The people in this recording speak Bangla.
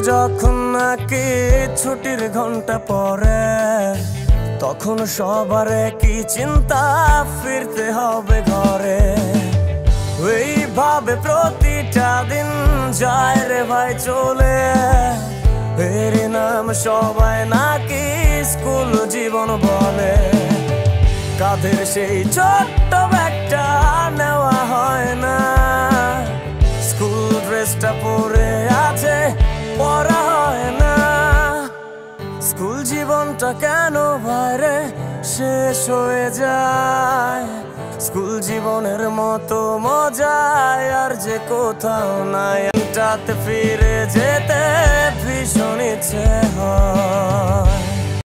যখন নাকি ছুটির ঘন্টা পড়ে, তখন সবার কি চিন্তা, ফিরতে হবে ঘরে। এইভাবে প্রতিটা দিন যায় রে ভাই চলে, এর নাম সবাই নাকি স্কুল জীবন বলে। কাঁধের সেই ছোট্ট ব্যাগটা নেওয়া হয় না, স্কুল ড্রেসটা পরে আছে পড়া হয় না। স্কুল জীবনটা কেন বাইরে শেষ হয়ে যায়, স্কুল জীবনের মতো মজায় আর যে কোথাও নাই। তাতে ফিরে যেতে ভীষণ ইচ্ছে হয়।